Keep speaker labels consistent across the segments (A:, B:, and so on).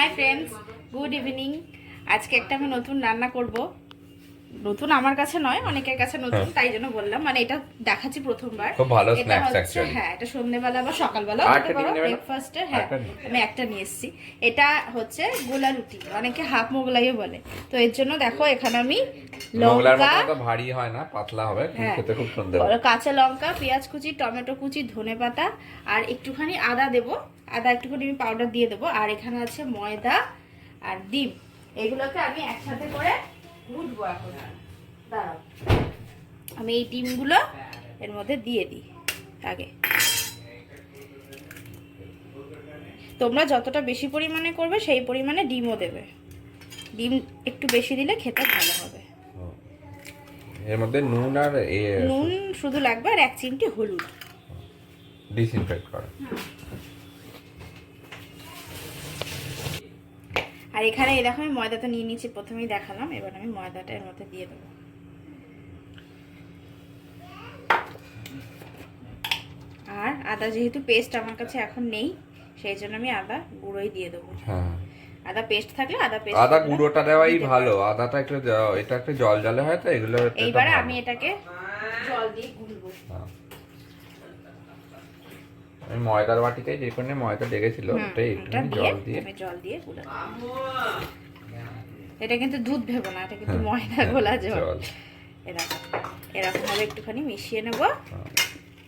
A: Hi friends, good evening. আজকে একটা আমি নতুন রান্না করব। নতুন আমার কাছে নয়, অনেকের কাছে নতুন, তাই জন্য বললাম। মানে এটা দেখাচ্ছি প্রথমবার।
B: খুব ভালো
A: এটা
B: স্ন্যাক্স
A: হচ্ছে
B: অ্যাকচুয়ালি।
A: হ্যাঁ, এটা সন্ধ্যাবেলা বা সকালবেলা হতে পারো, ব্রেকফাস্টে। হ্যাঁ, আমি একটা নিয়ে এসেছি। এটা হচ্ছে গোলা রুটি, অনেকে হাফ মোগলাইও বলে। তো এর জন্য দেখো এখানে আমি লঙ্কা,
B: ভারী হয় না, পাতলা হবে, খেতে খুব সুন্দর।
A: কাঁচা লঙ্কা, পেঁয়াজ কুচি, টমেটো কুচি, ধনেপাতা আর একটুখানি আদা দেবো। আদা একটুখানি আমি পাউডার দিয়ে দেবো। আর এখানে আছে ময়দা আর ডিম। এগুলোকে আমি একসাথে করে গুঁটবো এখন। দাঁড়াও, আমি এই ডিমগুলো এর মধ্যে দিয়ে দিই আগে। তোমরা যতটা বেশি পরিমাণে করবে সেই পরিমাণে ডিমও দেবে। ডিম একটু বেশি দিলে খেতে ভালো হবে।
B: এর মধ্যে নুন আর
A: নুন শুধু লাগবে, আর 1 চিমটি হলুদ
B: ডিসইনফেক্ট করা।
A: আর এখানে এই দেখো আমি ময়দাটা নিয়ে নিয়েছি, প্রথমেই দেখালাম। এবার আমি ময়দাটা এর মধ্যে দিয়ে দেবো। আর আদা যেহেতু পেস্ট আমার কাছে এখন নেই, সেই জন্য আমি আদা গুঁড়োই দিয়ে দেবো।
B: হ্যাঁ,
A: আদা পেস্ট থাকলে
B: আদা গুঁড়োটা দেওয়াই ভালো। আদাটা একটু এটা একটু জল জলে হয়, তো এগুলো
A: এইবারে আমি এটাকে জল দিয়ে গুলবো।
B: আমি ময়দার বাটিতে যে কোণে ময়দা লেগেছিল ওটাই একটু
A: জল দিয়ে গুলে। এটা কিন্তু দুধ ভেবো না, এটা কিন্তু ময়দা গোলা জল। এরকম ভাবে একটুখানি মিশিয়ে নেব,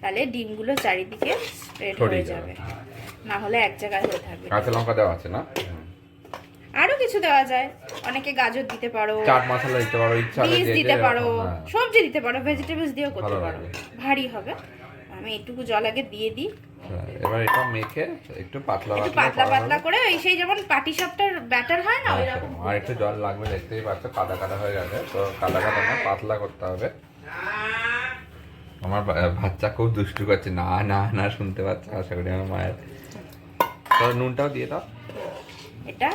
A: তাহলে ডিমগুলো চারিদিকে স্প্রেড হয়ে যাবে, না হলে এক জায়গায় হয়ে থাকবে।
B: কাঁচা লঙ্কা দেওয়া আছে না?
A: আরো কিছু দেওয়া যায়, অনেকে গাজর দিতে পারো,
B: চাট মশলা দিতে পারো, ইচ্ছা হলে
A: দিতে পারো, সবজি দিতে পারো, ভেজিটেবলস দিয়েও করতে পারো। ভারী হবে। আমি একটু জল আগে দিয়ে দিই।
B: এবার এটা মেখে একটু পাতলা
A: পাতলা করে, এই সেই যেমন পাটিসাপটার ব্যাটার হয় না, ওইরকম।
B: আর একটু জল লাগবে, দেখতেই পাচ্ছ কাদা কাদা হয়ে গেছে। তো কাদা কাদা না, পাতলা করতে হবে। আমার বাচ্চা খুব দুষ্টু করছে, না না না শুনতে পাচ্ছে, আশা করি আমার মায়ের। তো নুনটাও দিয়ে দাও।
A: এটা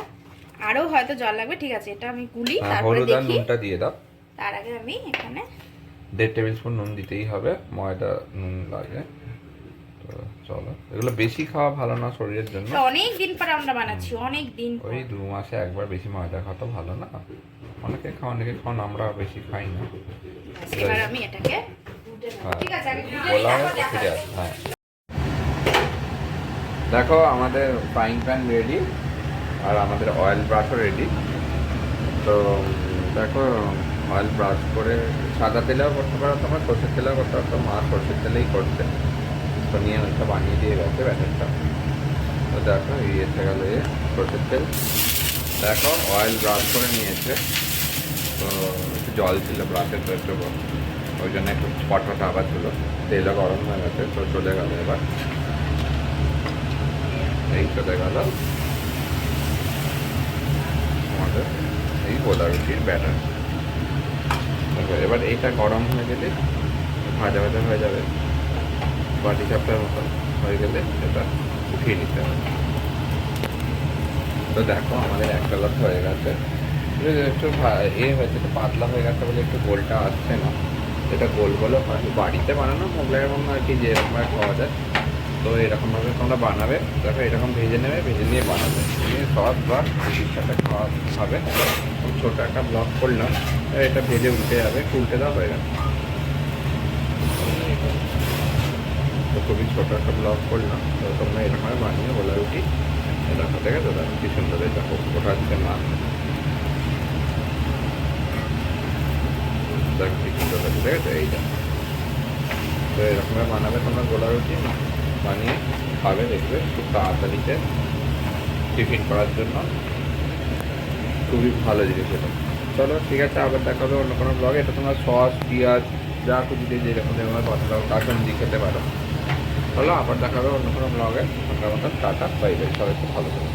A: আরো হয়তো জল লাগবে, ঠিক আছে। এটা আমি গুলি, তারপরে
B: হলুদ আর নুনটা দিয়ে দাও।
A: তার আগে আমি এখানে
B: 1.5 টেবিল স্পুন নুন দিতেই হবে, ময়দা নুন লাগে। তো চলো, এগুলো বেশি খাওয়া ভালো না শরীরের জন্য।
A: অনেক দিন পর আমরা বানাচ্ছি, অনেক দিন,
B: ওই 2 মাসে একবার। বেশি ময়দা খাওয়া তো ভালো না। অনেকে খাওয়ান, আমরা বেশি খাই না।
A: এবার আমি এটাকে ঠিক আছে আমি
B: ফিরে আসি। হ্যাঁ, দেখো আমাদের ফ্রাইং প্যান রেডি, আর আমাদের অয়েল ব্রাশও রেডি। তো দেখো, অয়েল ব্রাশ করে সাদা তেলেও করতে পারো, তোমার সর্ষের তেলেও করতে পারো। মা সর্ষের তেলেই করছে, তো নিয়ে ওইটা বানিয়ে দিয়ে গেছে ব্যাটারটা। তো দেখো এই এসে গেল সর্ষের তেল। দেখো অয়েল ব্রাশ করে নিয়েছে, তো একটু জল ছিল ব্রাশের, তো একটু ওই জন্য একটু ফটফটা আবার ছিল। তেলও গরম হয়ে গেছে, তো চলে গেল। এবার এই চলে গেল আমাদের এই গোলা রুটির ব্যাটার। এবার এইটা গরম হয়ে গেলে ভাজা ভাজা হয়ে যাবে, বাটি চাপটার মতন হয়ে গেলে এটা উঠিয়ে নিতে হবে। তো দেখো আমাদের এক কালার হয়ে গেছে, একটু হয়েছে, একটু পাতলা হয়ে গেছে বলে একটু গোলটা আসছে না। এটা গোল গোলও হয়, বাড়িতে বানানো মোগলাইয়ের মতো আর কি, যেরকমভাবে খাওয়া যায়। তো এরকমভাবে তোমরা বানাবে। দেখো এরকম ভেজে নেবে, ভেজে নিয়ে বানাবে, নিয়ে সস বা রুটির সাথে খাওয়া খাবে। খুব ছোটো একটা ব্লক করলাম, এটা ভেজে উঠে যাবে, উল্টে দেওয়া হয়ে গেছে। তো খুবই ছোটো একটা ব্লক করলাম। তো তোমরা এরকমভাবে বানিয়ে গোলা রুটি দেখো, দেখে তো দেখো কি সুন্দর। দেখো ওটা হচ্ছে না, দেখো কি সুন্দর হচ্ছে, দেখেছো এইটা। তো এরকমভাবে বানাবে তোমরা গোলা রুটি, বানিয়ে খাবে, দেখবে খুব তাড়াতাড়িতে টিফিন করার জন্য খুবই ভালো জিনিস এটা। চলো ঠিক আছে, আবার দেখা হবে অন্য কোনো ব্লগে। এটা তোমরা সস পেঁয়াজ যা খুশি দিয়ে যেরকম মশলা কাসন দিয়ে খেতে পারো। চলো আবার দেখা হবে অন্য কোনো ব্লগে। আমরা মতন টাটা, বাই বাই, সবাই খুব ভালো থাকবে।